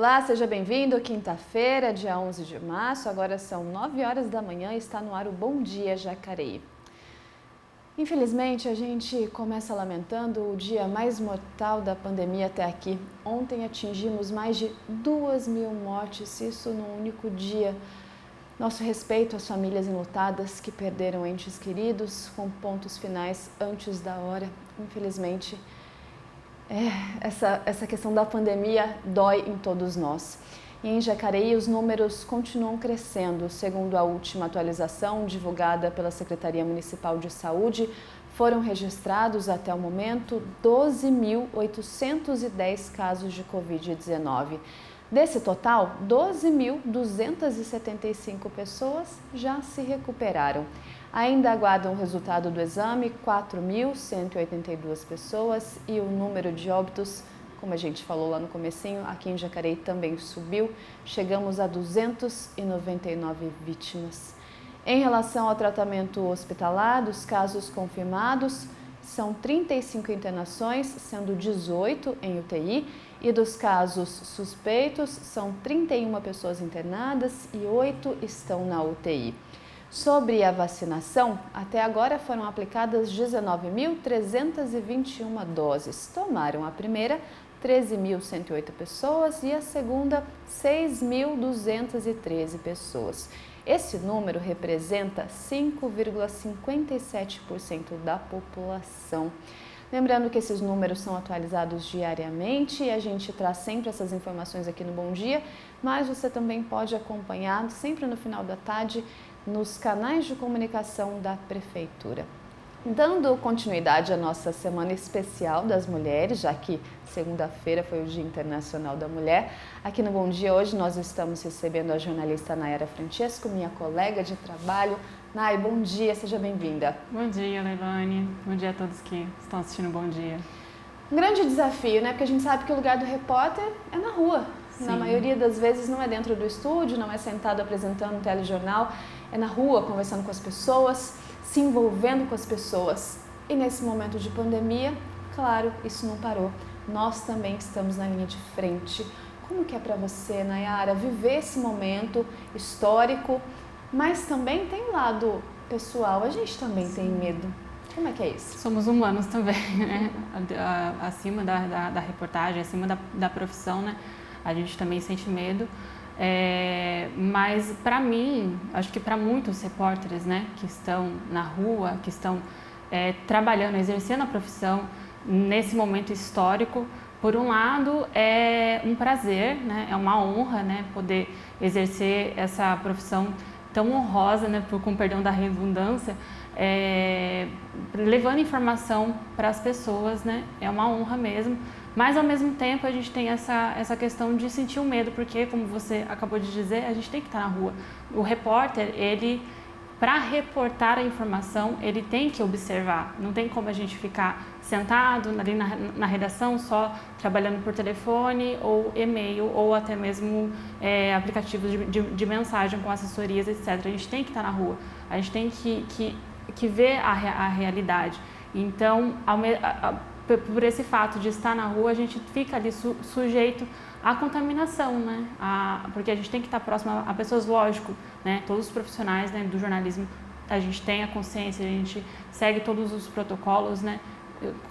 Olá, seja bem-vindo. Quinta-feira, dia 11 de março, agora são 9 horas da manhã e está no ar o Bom Dia Jacareí. Infelizmente, a gente começa lamentando o dia mais mortal da pandemia até aqui. Ontem atingimos mais de 2.000 mortes, isso num único dia. Nosso respeito às famílias enlutadas que perderam entes queridos com pontos finais antes da hora. Infelizmente, essa questão da pandemia dói em todos nós. E em Jacareí, os números continuam crescendo. Segundo a última atualização divulgada pela Secretaria Municipal de Saúde, foram registrados até o momento 12.810 casos de Covid-19. Desse total, 12.275 pessoas já se recuperaram. Ainda aguardam o resultado do exame 4.182 pessoas e o número de óbitos, como a gente falou lá no comecinho, aqui em Jacareí também subiu, chegamos a 299 vítimas. Em relação ao tratamento hospitalar, dos casos confirmados, são 35 internações, sendo 18 em UTI, e dos casos suspeitos, são 31 pessoas internadas e 8 estão na UTI. Sobre a vacinação, até agora foram aplicadas 19.321 doses. Tomaram a primeira 13.108 pessoas e a segunda 6.213 pessoas. Esse número representa 5,57% da população. Lembrando que esses números são atualizados diariamente e a gente traz sempre essas informações aqui no Bom Dia, mas você também pode acompanhar sempre no final da tarde nos canais de comunicação da Prefeitura. Dando continuidade à nossa Semana Especial das Mulheres, já que segunda-feira foi o Dia Internacional da Mulher, aqui no Bom Dia hoje nós estamos recebendo a jornalista Nayara Francesco, minha colega de trabalho. Nay, bom dia, seja bem-vinda. Bom dia, Leilane. Bom dia a todos que estão assistindo o Bom Dia. Um grande desafio, né? Porque a gente sabe que o lugar do repórter é na rua. Sim. Na maioria das vezes não é dentro do estúdio, não é sentado apresentando um telejornal, é na rua, conversando com as pessoas, se envolvendo com as pessoas. E nesse momento de pandemia, claro, isso não parou. Nós também estamos na linha de frente. Como que é para você, Nayara, viver esse momento histórico, mas também tem um lado pessoal, a gente também tem medo. Como é que é isso? Somos humanos também, né? Acima da reportagem, acima da profissão, né? A gente também sente medo. Mas para mim, acho que para muitos repórteres, né, que estão na rua, que estão trabalhando, exercendo a profissão nesse momento histórico, por um lado é um prazer, né, é uma honra, né, poder exercer essa profissão tão honrosa, né, com perdão da redundância, levando informação para as pessoas, né, é uma honra mesmo. Mas, ao mesmo tempo, a gente tem essa questão de sentir o medo, porque, como você acabou de dizer, a gente tem que estar na rua. O repórter, para reportar a informação, ele tem que observar. Não tem como a gente ficar sentado ali na redação, só trabalhando por telefone ou e-mail, ou até mesmo aplicativos de mensagem com assessorias, etc. A gente tem que estar na rua. A gente tem que ver a realidade. Então, por esse fato de estar na rua, a gente fica ali sujeito à contaminação, né? Porque a gente tem que estar próximo a pessoas, lógico, né? Todos os profissionais, né, do jornalismo, a gente tem a consciência, a gente segue todos os protocolos, né,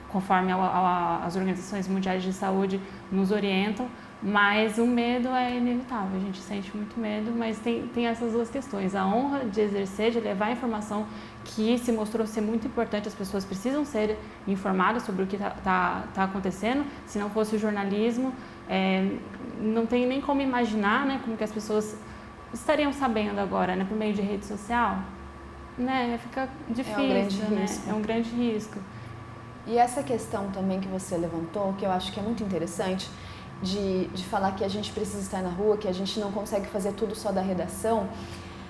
conforme as organizações mundiais de saúde nos orientam, mas o medo é inevitável, a gente sente muito medo, mas tem essas duas questões, a honra de exercer, de levar a informação que se mostrou ser muito importante, as pessoas precisam ser informadas sobre o que tá acontecendo. Se não fosse o jornalismo, não tem nem como imaginar, né, como que as pessoas estariam sabendo agora, né, por meio de rede social, né, fica difícil, né, é um grande risco. E essa questão também que você levantou, que eu acho que é muito interessante, de falar que a gente precisa estar na rua, que a gente não consegue fazer tudo só da redação,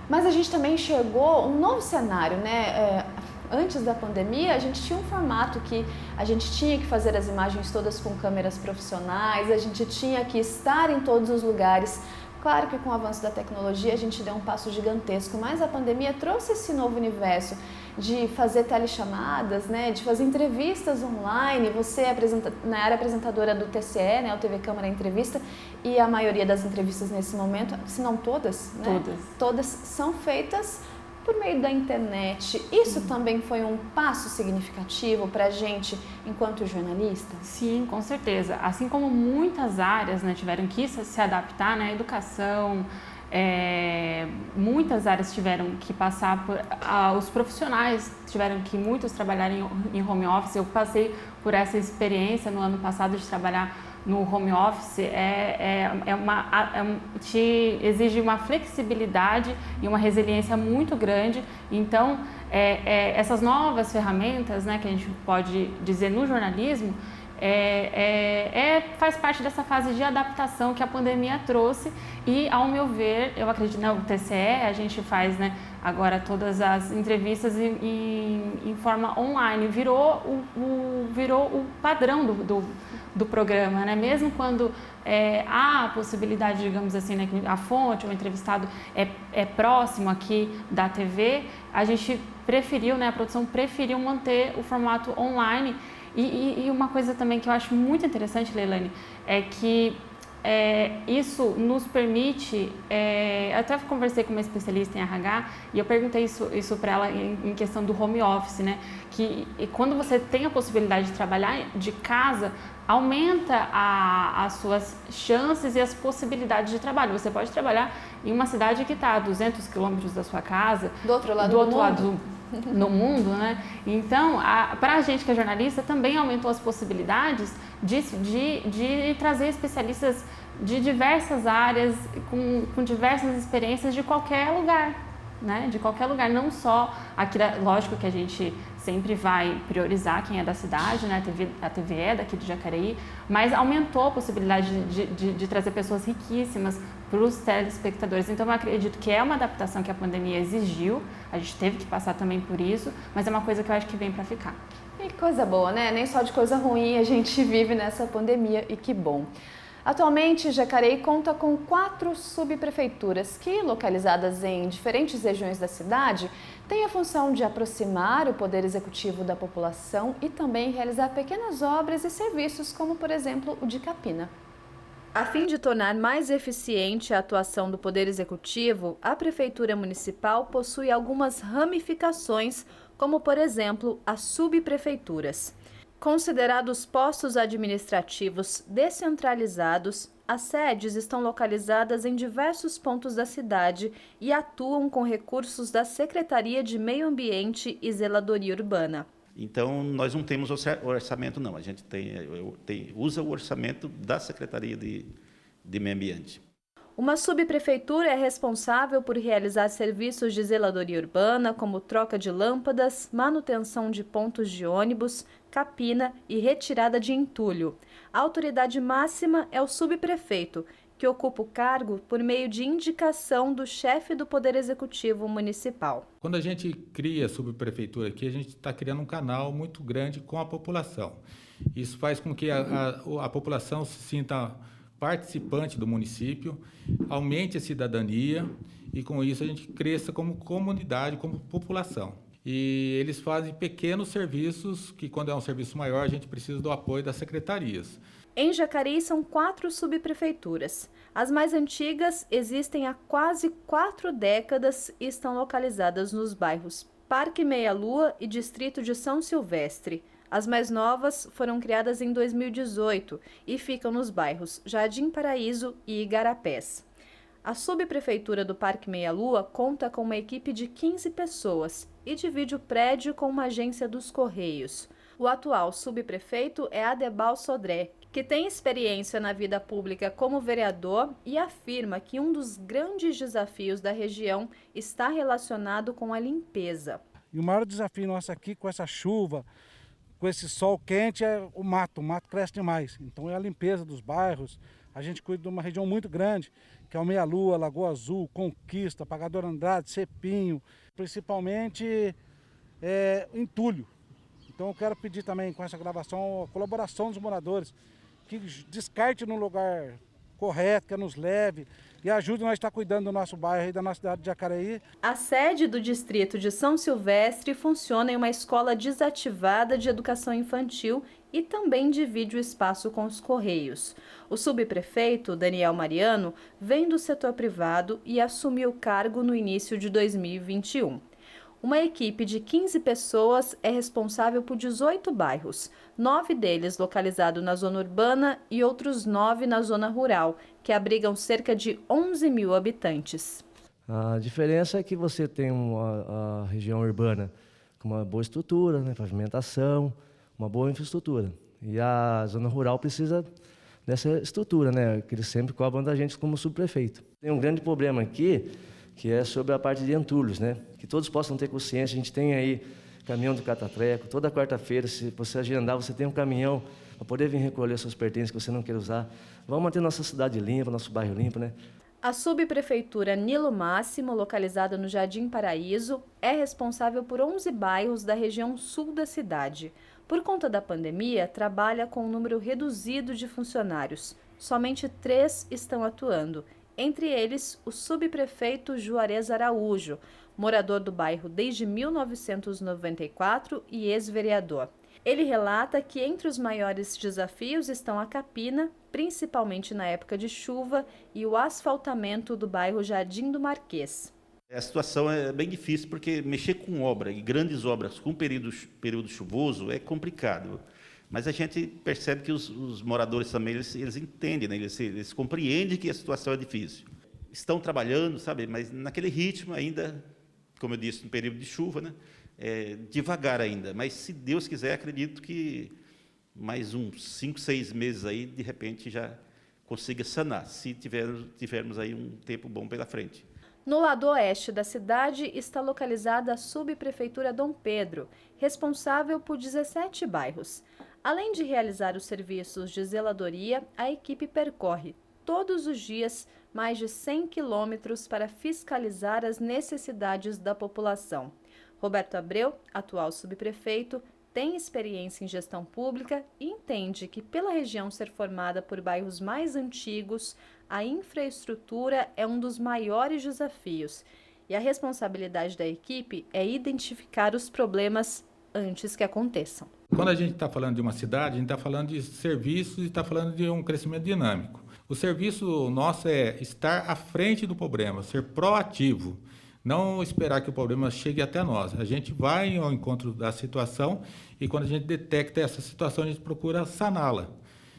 mas a gente também enxergou um novo cenário, né? Antes da pandemia, a gente tinha um formato que a gente tinha que fazer as imagens todas com câmeras profissionais, a gente tinha que estar em todos os lugares. Claro que com o avanço da tecnologia a gente deu um passo gigantesco, mas a pandemia trouxe esse novo universo de fazer telechamadas, né, de fazer entrevistas online. Você era apresentadora do TCE, né, o TV Câmara Entrevista, e a maioria das entrevistas nesse momento, se não todas, né, todas são feitas por meio da internet. Isso também foi um passo significativo para a gente enquanto jornalista? Sim, com certeza. Assim como muitas áreas, né, tiveram que se adaptar, né, educação, muitas áreas tiveram que passar por... os profissionais tiveram que muitos trabalharem em home office. Eu passei por essa experiência no ano passado de trabalhar no home office. Te exige uma flexibilidade e uma resiliência muito grande. Então, essas novas ferramentas, né, que a gente pode dizer no jornalismo, faz parte dessa fase de adaptação que a pandemia trouxe. E, ao meu ver, eu acredito, no TCE, a gente faz, né, agora todas as entrevistas em forma online. Virou o padrão do programa, né? Mesmo quando há a possibilidade, digamos assim, né, que a fonte, o entrevistado é próximo aqui da TV, a gente preferiu, né, a produção preferiu manter o formato online. E uma coisa também que eu acho muito interessante, Leilane, é que isso nos permite, eu até conversei com uma especialista em RH e eu perguntei isso para ela em questão do home office, né? Que quando você tem a possibilidade de trabalhar de casa, aumenta as suas chances e as possibilidades de trabalho. Você pode trabalhar em uma cidade que está a 200 quilômetros da sua casa, do outro lado no mundo, né? Então, para a gente que é jornalista, também aumentou as possibilidades de trazer especialistas de diversas áreas, com diversas experiências de qualquer lugar, né? De qualquer lugar, não só aqui, lógico que a gente sempre vai priorizar quem é da cidade, né? A TV é daqui de Jacareí, mas aumentou a possibilidade de trazer pessoas riquíssimas para os telespectadores. Então, eu acredito que é uma adaptação que a pandemia exigiu, a gente teve que passar também por isso, mas é uma coisa que eu acho que vem para ficar. E coisa boa, né? Nem só de coisa ruim a gente vive nessa pandemia, e que bom. Atualmente, Jacareí conta com 4 subprefeituras que, localizadas em diferentes regiões da cidade, têm a função de aproximar o poder executivo da população e também realizar pequenas obras e serviços, como, por exemplo, o de Capina. A fim de tornar mais eficiente a atuação do Poder Executivo, a Prefeitura Municipal possui algumas ramificações, como, por exemplo, as subprefeituras. Considerados postos administrativos descentralizados, as sedes estão localizadas em diversos pontos da cidade e atuam com recursos da Secretaria de Meio Ambiente e Zeladoria Urbana. Então, nós não temos orçamento, não. A gente usa o orçamento da Secretaria de Meio Ambiente. Uma subprefeitura é responsável por realizar serviços de zeladoria urbana, como troca de lâmpadas, manutenção de pontos de ônibus, capina e retirada de entulho. A autoridade máxima é o subprefeito, que ocupa o cargo por meio de indicação do chefe do Poder Executivo Municipal. Quando a gente cria a subprefeitura aqui, a gente está criando um canal muito grande com a população. Isso faz com que a população se sinta participante do município, aumente a cidadania e, com isso, a gente cresça como comunidade, como população. E eles fazem pequenos serviços que, quando é um serviço maior, a gente precisa do apoio das secretarias. Em Jacareí são 4 subprefeituras. As mais antigas existem há quase 4 décadas e estão localizadas nos bairros Parque Meia Lua e Distrito de São Silvestre. As mais novas foram criadas em 2018 e ficam nos bairros Jardim Paraíso e Igarapés. A subprefeitura do Parque Meia Lua conta com uma equipe de 15 pessoas e divide o prédio com uma agência dos Correios. O atual subprefeito é Adebal Sodré, que tem experiência na vida pública como vereador e afirma que um dos grandes desafios da região está relacionado com a limpeza. E o maior desafio nosso aqui, com essa chuva, com esse sol quente, é o mato cresce demais. Então é a limpeza dos bairros. A gente cuida de uma região muito grande, que é o Meia Lua, Lagoa Azul, Conquista, Pagador Andrade, Cepinho, principalmente entulho. Então eu quero pedir também com essa gravação a colaboração dos moradores, que descarte num lugar correto, que nos leve e ajude nós a estar cuidando do nosso bairro e da nossa cidade de Jacareí. A sede do distrito de São Silvestre funciona em uma escola desativada de educação infantil e também divide o espaço com os Correios. O subprefeito, Daniel Mariano, vem do setor privado e assumiu o cargo no início de 2021. Uma equipe de 15 pessoas é responsável por 18 bairros, 9 deles localizados na zona urbana e outros 9 na zona rural, que abrigam cerca de 11 mil habitantes. A diferença é que você tem a região urbana com uma boa estrutura, né, pavimentação, uma boa infraestrutura. E a zona rural precisa dessa estrutura, né, que eles sempre cobram da gente como subprefeito. Tem um grande problema aqui, que é sobre a parte de entulhos, né? Que todos possam ter consciência. A gente tem aí caminhão do Catatreco, toda quarta-feira, se você agendar, você tem um caminhão para poder vir recolher seus pertences que você não quer usar. Vamos manter nossa cidade limpa, nosso bairro limpo, né? A subprefeitura Nilo Máximo, localizada no Jardim Paraíso, é responsável por 11 bairros da região sul da cidade. Por conta da pandemia, trabalha com um número reduzido de funcionários. Somente 3 estão atuando. Entre eles, o subprefeito Juarez Araújo, morador do bairro desde 1994 e ex-vereador. Ele relata que entre os maiores desafios estão a capina, principalmente na época de chuva, e o asfaltamento do bairro Jardim do Marquês. A situação é bem difícil, porque mexer com obra, e grandes obras, com período chuvoso, é complicado. Mas a gente percebe que os moradores também, eles entendem, né? Eles compreendem que a situação é difícil. Estão trabalhando, sabe, mas naquele ritmo ainda, como eu disse, no período de chuva, né? Devagar ainda. Mas, se Deus quiser, acredito que mais uns 5, 6 meses aí, de repente, já consiga sanar, se tivermos aí um tempo bom pela frente. No lado oeste da cidade está localizada a subprefeitura Dom Pedro, responsável por 17 bairros. Além de realizar os serviços de zeladoria, a equipe percorre todos os dias mais de 100 quilômetros para fiscalizar as necessidades da população. Roberto Abreu, atual subprefeito, tem experiência em gestão pública e entende que, pela região ser formada por bairros mais antigos, a infraestrutura é um dos maiores desafios. E a responsabilidade da equipe é identificar os problemas antes que aconteçam. Quando a gente está falando de uma cidade, a gente está falando de serviços e está falando de um crescimento dinâmico. O serviço nosso é estar à frente do problema, ser proativo, não esperar que o problema chegue até nós. A gente vai ao encontro da situação e quando a gente detecta essa situação, a gente procura saná-la.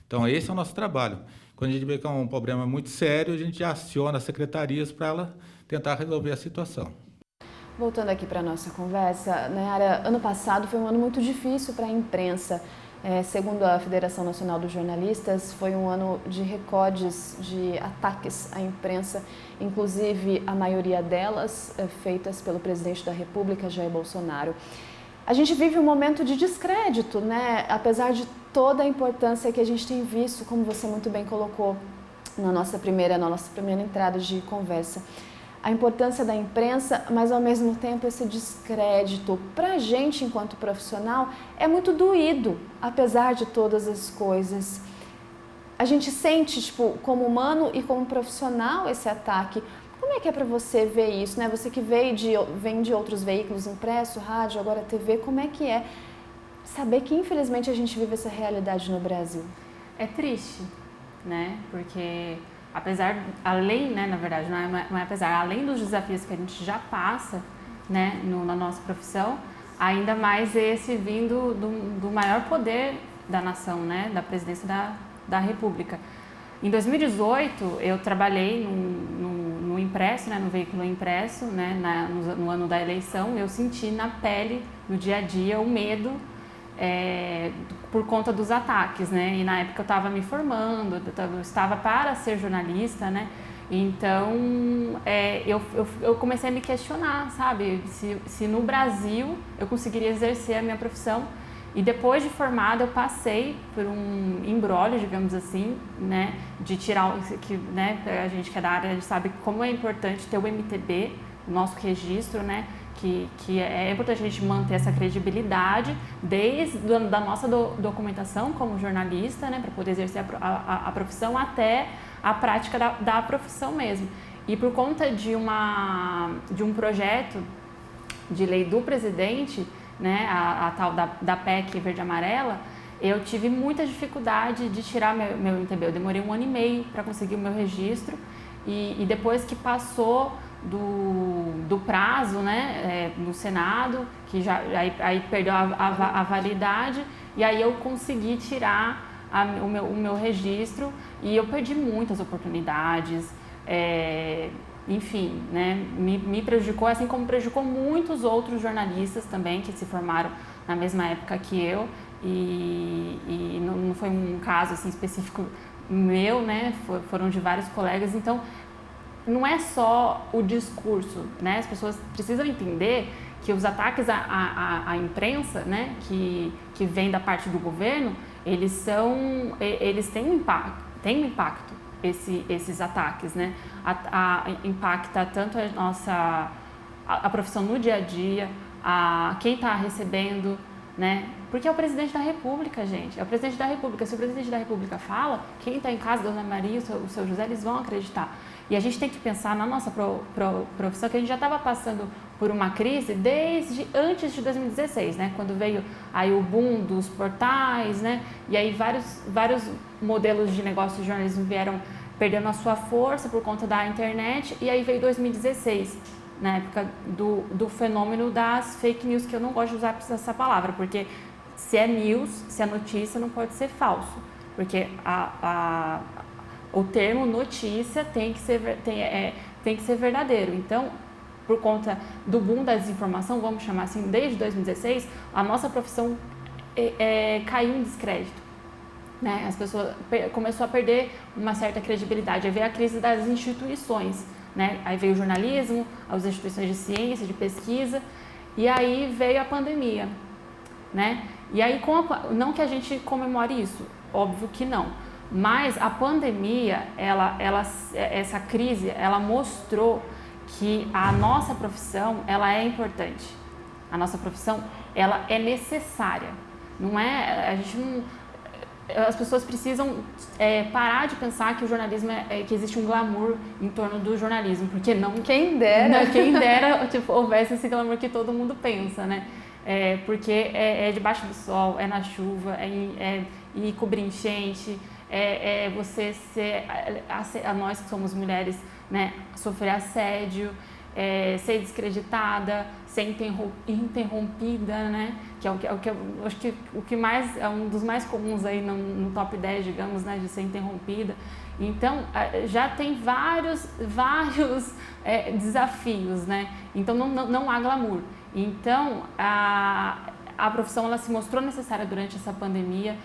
Então, esse é o nosso trabalho. Quando a gente vê que é um problema muito sério, a gente aciona as secretarias para ela tentar resolver a situação. Voltando aqui para a nossa conversa, Nayara, ano passado foi um ano muito difícil para a imprensa. Segundo a Federação Nacional dos Jornalistas, foi um ano de recordes de ataques à imprensa, inclusive a maioria delas feitas pelo presidente da República, Jair Bolsonaro. A gente vive um momento de descrédito, né? Apesar de toda a importância que a gente tem visto, como você muito bem colocou na nossa primeira entrada de conversa. A importância da imprensa, mas ao mesmo tempo esse descrédito para a gente enquanto profissional é muito doído, apesar de todas as coisas. A gente sente, como humano e como profissional esse ataque. Como é que é para você ver isso, né? Você que vem de outros veículos, impresso, rádio, agora TV, como é que é saber que infelizmente a gente vive essa realidade no Brasil? É triste, né? Porque além, né, na verdade, não é apesar, além dos desafios que a gente já passa, né, na nossa profissão, ainda mais esse vindo do maior poder da nação, né, da presidência da República. Em 2018, eu trabalhei no impresso, né, no veículo impresso, né, no ano da eleição. Eu senti na pele, no dia a dia, o medo por conta dos ataques, né? E na época eu estava me formando, eu estava para ser jornalista, né? Então eu comecei a me questionar, sabe? Se no Brasil eu conseguiria exercer a minha profissão. E depois de formada eu passei por um imbróglio, digamos assim, né? De tirar né? A gente que é da área, a gente sabe como é importante ter o MTB, o nosso registro, né? que é importante a gente manter essa credibilidade desde da nossa documentação como jornalista, né, para poder exercer a profissão, até a prática da profissão mesmo. E por conta de um projeto de lei do presidente, né, a tal da PEC verde e amarela, eu tive muita dificuldade de tirar meu INTB. Eu demorei 1 ano e meio para conseguir o meu registro, e depois que passou do prazo, né, no Senado, que aí perdeu a validade, e aí eu consegui tirar o meu registro, e eu perdi muitas oportunidades, enfim, né, me prejudicou, assim como prejudicou muitos outros jornalistas também que se formaram na mesma época que eu, e não foi um caso assim específico meu, né, foram de vários colegas. Então não é só o discurso, né, as pessoas precisam entender que os ataques à imprensa, né, que vem da parte do governo, eles têm um impacto, esses ataques, né, impacta tanto a profissão no dia a dia, a quem está recebendo, né, porque é o presidente da República, gente, é o presidente da República. Se o presidente da República fala, quem está em casa, Dona Maria, o seu José, eles vão acreditar. E a gente tem que pensar na nossa profissão, que a gente já estava passando por uma crise desde antes de 2016, né? Quando veio aí o boom dos portais, né? E aí vários modelos de negócio de jornalismo vieram perdendo a sua força por conta da internet, e aí veio 2016, na época do fenômeno das fake news, que eu não gosto de usar essa palavra, porque se é news, se é notícia, não pode ser falso, porque o termo notícia tem que ser verdadeiro. Então, por conta do boom da desinformação, vamos chamar assim, desde 2016, a nossa profissão caiu em descrédito, né? As pessoas começou a perder uma certa credibilidade. Aí veio a crise das instituições, né? Aí veio o jornalismo, as instituições de ciência, de pesquisa, e aí veio a pandemia, né? E aí, não que a gente comemore isso, óbvio que não, mas a pandemia, essa crise, ela mostrou que a nossa profissão, ela é importante. A nossa profissão, ela é necessária. Não é, a gente não, as pessoas precisam parar de pensar que o jornalismo que existe um glamour em torno do jornalismo, porque não. Quem dera. Quem dera, tipo, houvesse esse glamour que todo mundo pensa, né? Porque é debaixo do sol, é na chuva, é cobrir enchente, você ser, nós que somos mulheres, né, sofrer assédio, ser descreditada, ser interrompida, né, que é o que eu acho que o que mais é um dos mais comuns aí no top 10, digamos, né, de ser interrompida. Então já tem vários desafios, né? Então não há glamour. Então a profissão, ela se mostrou necessária durante essa pandemia.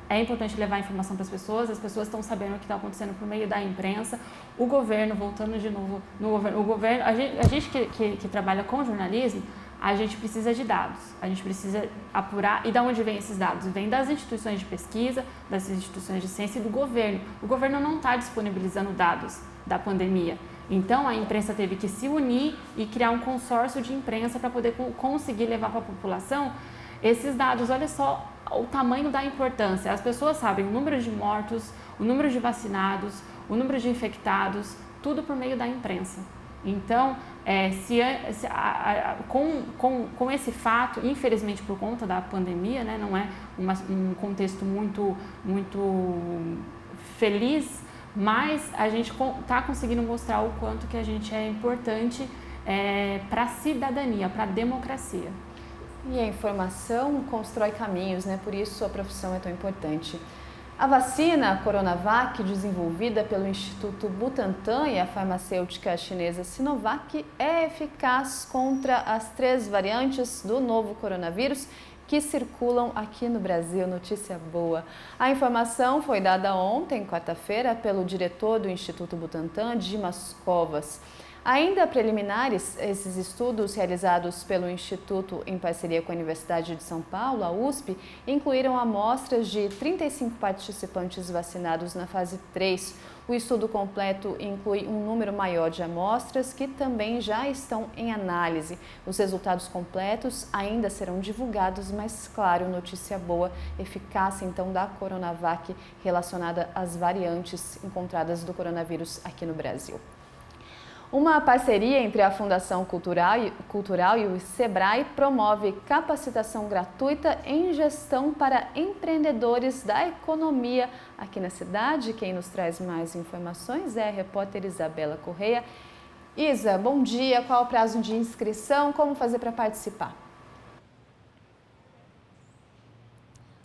É importante levar informação para as pessoas estão sabendo o que está acontecendo por meio da imprensa. O governo, voltando de novo no governo, a gente que trabalha com jornalismo, a gente precisa de dados, a gente precisa apurar. E de onde vem esses dados? Vem das instituições de pesquisa, das instituições de ciência e do governo. O governo não está disponibilizando dados da pandemia. Então, a imprensa teve que se unir e criar um consórcio de imprensa para poder conseguir levar para a população esses dados. Olha só o tamanho da importância. As pessoas sabem o número de mortos, o número de vacinados, o número de infectados, tudo por meio da imprensa. Então, com esse fato, infelizmente por conta da pandemia, né, não é um contexto muito feliz, mas a gente está conseguindo mostrar o quanto que a gente é importante para a cidadania, para a democracia. E a informação constrói caminhos, né? Por isso a profissão é tão importante. A vacina Coronavac, desenvolvida pelo Instituto Butantan e a farmacêutica chinesa Sinovac, é eficaz contra as 3 variantes do novo coronavírus que circulam aqui no Brasil. Notícia boa. A informação foi dada ontem, quarta-feira, pelo diretor do Instituto Butantan, Dimas Covas. Ainda preliminares, esses estudos realizados pelo Instituto em parceria com a Universidade de São Paulo, a USP, incluíram amostras de 35 participantes vacinados na fase 3. O estudo completo inclui um número maior de amostras que também já estão em análise. Os resultados completos ainda serão divulgados, mas, claro, notícia boa, eficácia então da Coronavac relacionada às variantes encontradas do coronavírus aqui no Brasil. Uma parceria entre a Fundação Cultural e o Sebrae promove capacitação gratuita em gestão para empreendedores da economia aqui na cidade. Quem nos traz mais informações é a repórter Isabela Correia. Isa, bom dia. Qual o prazo de inscrição? Como fazer para participar?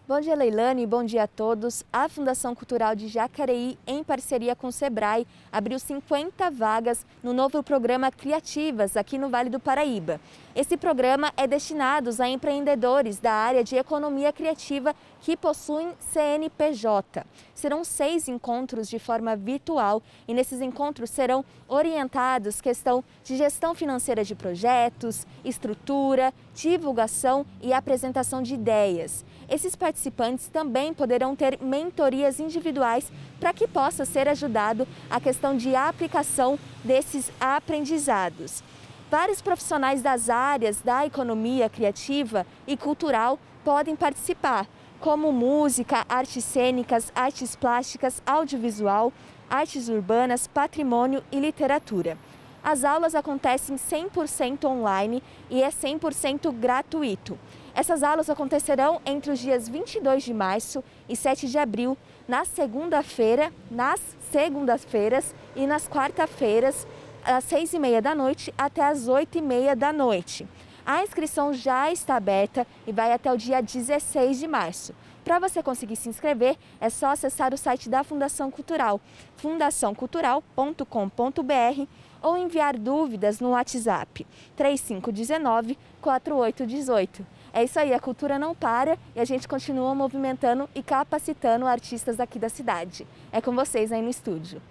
Bom dia, Leilane, bom dia a todos. A Fundação Cultural de Jacareí, em parceria com o Sebrae, abriu 50 vagas no novo programa Criativas, aqui no Vale do Paraíba. Esse programa é destinado a empreendedores da área de economia criativa que possuem CNPJ. Serão 6 encontros de forma virtual e nesses encontros serão orientados questão de gestão financeira de projetos, estrutura, divulgação e apresentação de ideias. Esses participantes também poderão ter mentorias individuais para que possa ser ajudado a questão de aplicação desses aprendizados. Vários profissionais das áreas da economia criativa e cultural podem participar, como música, artes cênicas, artes plásticas, audiovisual, artes urbanas, patrimônio e literatura. As aulas acontecem 100% online e é 100% gratuito. Essas aulas acontecerão entre os dias 22 de março e 7 de abril, nas segundas-feiras e nas quarta-feiras, às 6h30 da noite até às 8h30 da noite. A inscrição já está aberta e vai até o dia 16 de março. Para você conseguir se inscrever, é só acessar o site da Fundação Cultural, fundaçãocultural.com.br, ou enviar dúvidas no WhatsApp 3519-4818. É isso aí, a cultura não para e a gente continua movimentando e capacitando artistas aqui da cidade. É com vocês aí no estúdio.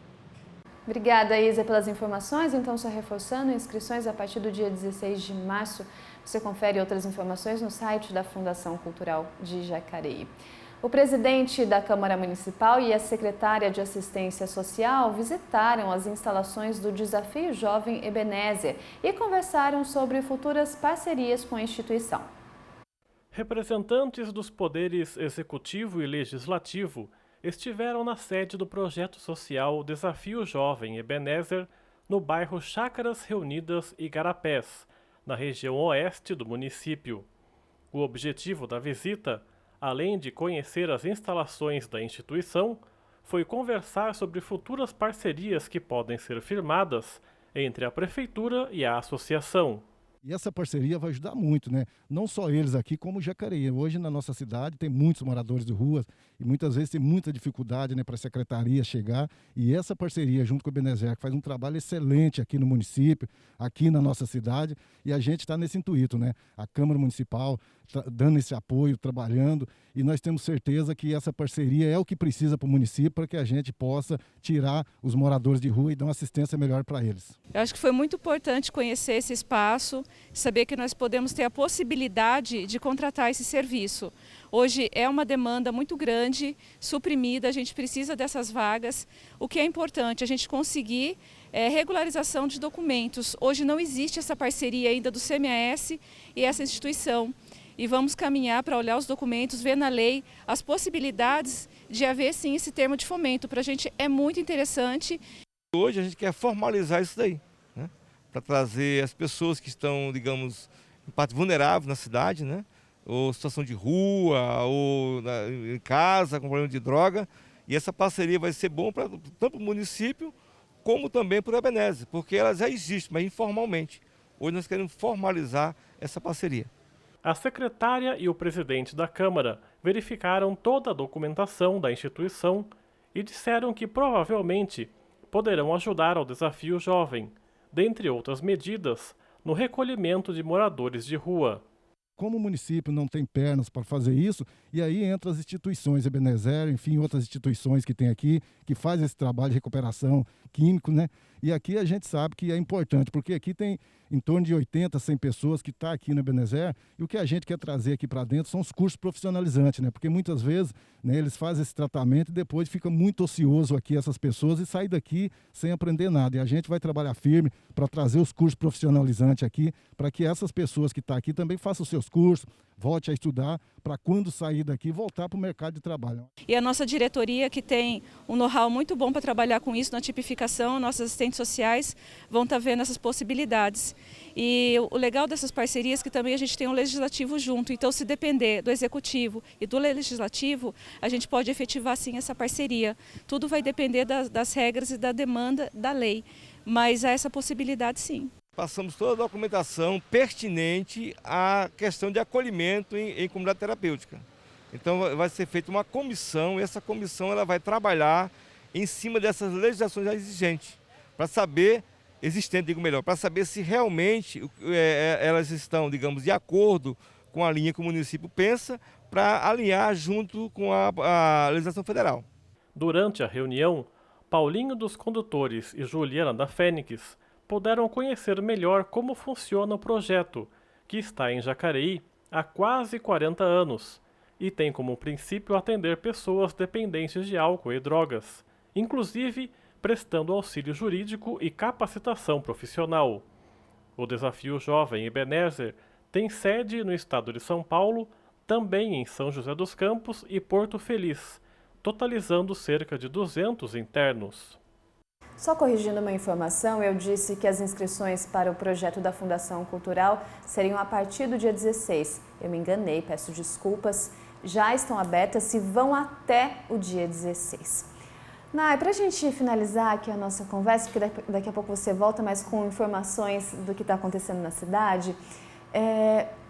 Obrigada, Isa, pelas informações. Então, só reforçando, inscrições a partir do dia 16 de março. Você confere outras informações no site da Fundação Cultural de Jacareí. O presidente da Câmara Municipal e a secretária de Assistência Social visitaram as instalações do Desafio Jovem Ebenezer e conversaram sobre futuras parcerias com a instituição. Representantes dos poderes executivo e legislativo estiveram na sede do projeto social Desafio Jovem Ebenezer, no bairro Chácaras Reunidas e Igarapés, na região oeste do município. O objetivo da visita, além de conhecer as instalações da instituição, foi conversar sobre futuras parcerias que podem ser firmadas entre a Prefeitura e a associação. E essa parceria vai ajudar muito, né? Não só eles aqui, como Jacareí. Hoje na nossa cidade tem muitos moradores de ruas e muitas vezes tem muita dificuldade, né, para a secretaria chegar. E essa parceria junto com o Ebenezer, que faz um trabalho excelente aqui no município, aqui na nossa cidade, e a gente está nesse intuito, né? A Câmara Municipal dando esse apoio, trabalhando, e nós temos certeza que essa parceria é o que precisa para o município para que a gente possa tirar os moradores de rua e dar uma assistência melhor para eles. Eu acho que foi muito importante conhecer esse espaço, saber que nós podemos ter a possibilidade de contratar esse serviço. Hoje é uma demanda muito grande, suprimida, a gente precisa dessas vagas. O que é importante, a gente conseguir regularização de documentos. Hoje não existe essa parceria ainda do CMAS e essa instituição. E vamos caminhar para olhar os documentos, ver na lei as possibilidades de haver sim esse termo de fomento. Para a gente é muito interessante. Hoje a gente quer formalizar isso daí, né? Para trazer as pessoas que estão, digamos, em parte vulnerável na cidade, né? Ou situação de rua, ou em casa, com problema de droga. E essa parceria vai ser bom tanto para o município, como também para o Ebenezer, porque ela já existe, mas informalmente. Hoje nós queremos formalizar essa parceria. A secretária e o presidente da Câmara verificaram toda a documentação da instituição e disseram que provavelmente poderão ajudar ao Desafio Jovem, dentre outras medidas, no recolhimento de moradores de rua. como o município não tem pernas para fazer isso, e aí entram as instituições, Ebenezer, enfim, outras instituições que tem aqui, que faz esse trabalho de recuperação químico, né? E aqui a gente sabe que é importante, porque aqui tem em torno de 80, 100 pessoas que estão aqui no Ebenezer, e o que a gente quer trazer aqui para dentro são os cursos profissionalizantes, né? Porque muitas vezes, né, eles fazem esse tratamento e depois fica muito ocioso aqui essas pessoas e saem daqui sem aprender nada. E a gente vai trabalhar firme para trazer os cursos profissionalizantes aqui, para que essas pessoas que estão aqui também façam os seus cursos, volte a estudar, para quando sair daqui voltar para o mercado de trabalho. E a nossa diretoria, que tem um know-how muito bom para trabalhar com isso na tipificação, nossos assistentes sociais vão estar vendo essas possibilidades. E o legal dessas parcerias é que também a gente tem um legislativo junto, então se depender do executivo e do legislativo, a gente pode efetivar sim essa parceria. Tudo vai depender das regras e da demanda da lei, mas há essa possibilidade sim. Passamos toda a documentação pertinente à questão de acolhimento em comunidade terapêutica. Então vai ser feita uma comissão e essa comissão ela vai trabalhar em cima dessas legislações já existentes, para saber, para saber se realmente elas estão, digamos, de acordo com a linha que o município pensa, para alinhar junto com a legislação federal. Durante a reunião, Paulinho dos Condutores e Juliana da Fênix puderam conhecer melhor como funciona o projeto, que está em Jacareí há quase 40 anos e tem como princípio atender pessoas dependentes de álcool e drogas, inclusive prestando auxílio jurídico e capacitação profissional. O Desafio Jovem Ebenezer tem sede no estado de São Paulo, também em São José dos Campos e Porto Feliz, totalizando cerca de 200 internos. Só corrigindo uma informação, eu disse que as inscrições para o projeto da Fundação Cultural seriam a partir do dia 16. Eu me enganei, peço desculpas. Já estão abertas e vão até o dia 16. Nai, para a gente finalizar aqui a nossa conversa, porque daqui a pouco você volta mais com informações do que está acontecendo na cidade.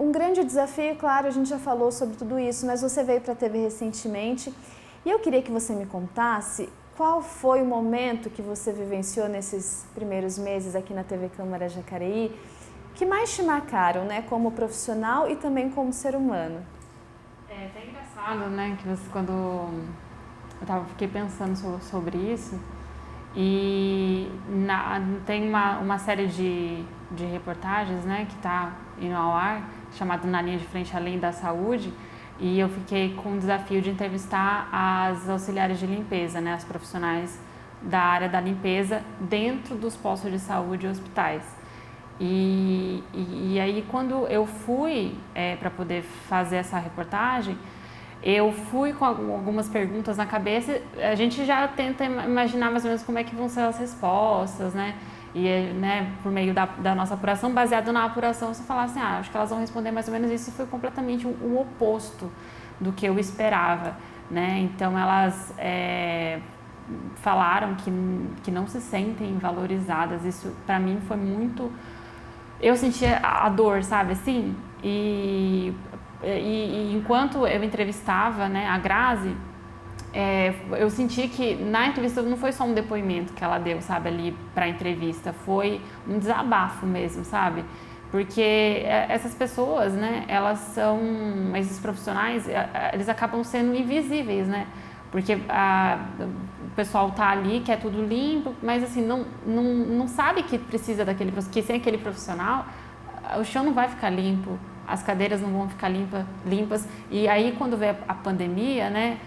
Um grande desafio, claro, a gente já falou sobre tudo isso, mas você veio para a TV recentemente e eu queria que você me contasse qual foi o momento que você vivenciou nesses primeiros meses aqui na TV Câmara Jacareí que mais te marcaram, né, como profissional e também como ser humano? É até engraçado, né, que quando eu fiquei pensando sobre isso e tem uma série de reportagens, né, que está indo ao ar, chamado Na Linha de Frente Além da Saúde, e eu fiquei com o desafio de entrevistar as auxiliares de limpeza, né, as profissionais da área da limpeza dentro dos postos de saúde e hospitais. E aí quando eu fui para poder fazer essa reportagem, eu fui com algumas perguntas na cabeça, a gente já tenta imaginar mais ou menos como é que vão ser as respostas, né? E, né, por meio da nossa apuração, baseado na apuração, você fala assim, acho que elas vão responder mais ou menos isso, e foi completamente o oposto do que eu esperava, né? Então, elas falaram que não se sentem valorizadas. Isso, para mim, foi muito... Eu senti a dor, sabe, assim? E enquanto eu entrevistava, né, a Grazi, eu senti que na entrevista não foi só um depoimento que ela deu, sabe, ali para a entrevista, foi um desabafo mesmo, sabe? Porque essas pessoas, né, elas são, esses profissionais, eles acabam sendo invisíveis, né? Porque o pessoal tá ali, quer tudo limpo, mas assim, não sabe que precisa que sem aquele profissional, o chão não vai ficar limpo, as cadeiras não vão ficar limpas. E aí, quando veio a pandemia, né,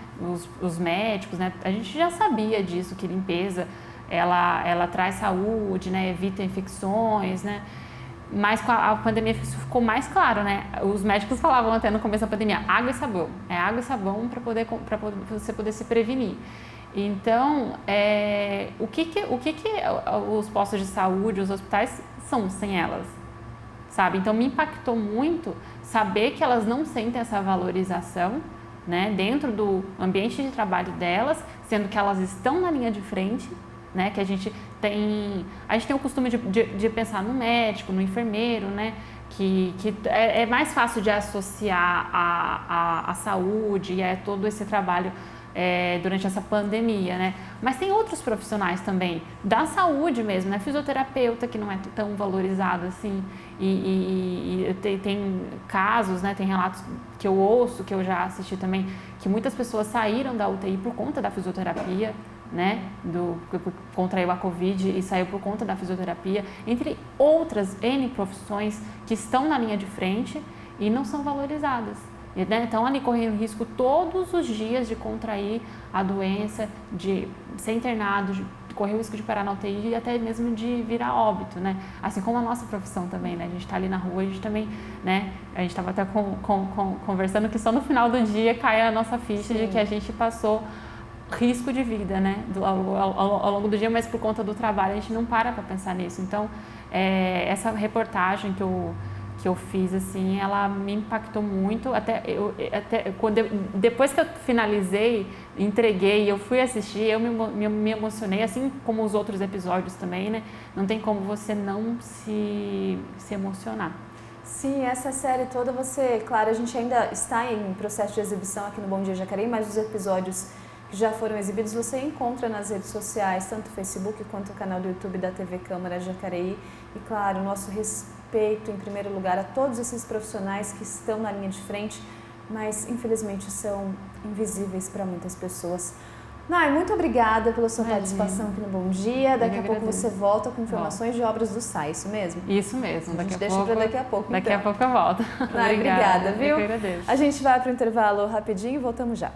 os médicos, né, a gente já sabia disso, que limpeza, ela traz saúde, né, evita infecções, né, mas com a pandemia isso ficou mais claro, né, os médicos falavam até no começo da pandemia, água e sabão, água e sabão para você poder se prevenir. Então, o que os postos de saúde, os hospitais são sem elas? Sabe? Então, me impactou muito saber que elas não sentem essa valorização, né, dentro do ambiente de trabalho delas, sendo que elas estão na linha de frente, né, que a gente tem o costume de pensar no médico, no enfermeiro, né, que é mais fácil de associar a saúde e a todo esse trabalho durante essa pandemia, né? Mas tem outros profissionais também, da saúde mesmo, né? Fisioterapeuta, que não é tão valorizado assim, e tem casos, né? Tem relatos que eu ouço, que eu já assisti também, que muitas pessoas saíram da UTI por conta da fisioterapia, né? Contraiu a Covid e saiu por conta da fisioterapia, entre outras N profissões que estão na linha de frente e não são valorizadas. Estão ali correndo risco todos os dias de contrair a doença, de ser internado, de correr o risco de parar na UTI e até mesmo de virar óbito, né? Assim como a nossa profissão também, né? A gente está ali na rua, a gente também, né? A gente estava até conversando que só no final do dia cai a nossa ficha de que a gente passou risco de vida, né? Ao longo do dia, mas por conta do trabalho a gente não para pensar nisso. Então, essa reportagem que eu fiz, assim, ela me impactou muito, depois que eu finalizei, entreguei, eu fui assistir, eu me emocionei, assim como os outros episódios também, né? Não tem como você não se emocionar. Sim, essa série toda claro, a gente ainda está em processo de exibição aqui no Bom Dia Jacareí, mas os episódios que já foram exibidos você encontra nas redes sociais, tanto o Facebook quanto o canal do YouTube da TV Câmara Jacareí. E claro, o nosso respeito em primeiro lugar a todos esses profissionais que estão na linha de frente, mas infelizmente são invisíveis para muitas pessoas. Nai, muito obrigada pela sua participação aqui no Bom Dia. Daqui a pouco você volta com informações de obras do SAI, isso mesmo? Isso mesmo. A gente deixa para daqui a pouco. Daqui a pouco eu volto. Nai, obrigada, viu? Eu que agradeço. A gente vai para o intervalo rapidinho e voltamos já.